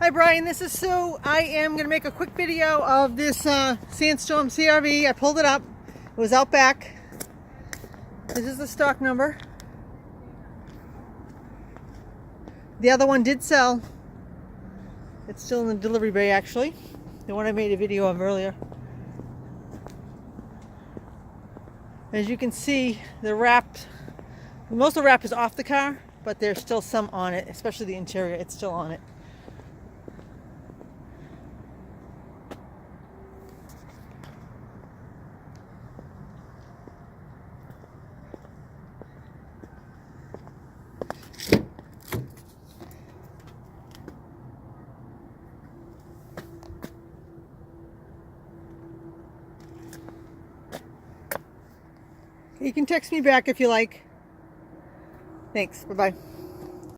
Hi Brian, this is Sue. I am going to make a quick video of this Sandstorm CRV. I pulled it up. It was out back. This is the stock number. The other one did sell. It's still in the delivery bay actually. The one I made a video of earlier. As you can see, the wrap, most of the wrap is off the car, but there's still some on it, especially the interior. It's still on it. You can text me back if you like. Thanks. Bye-bye.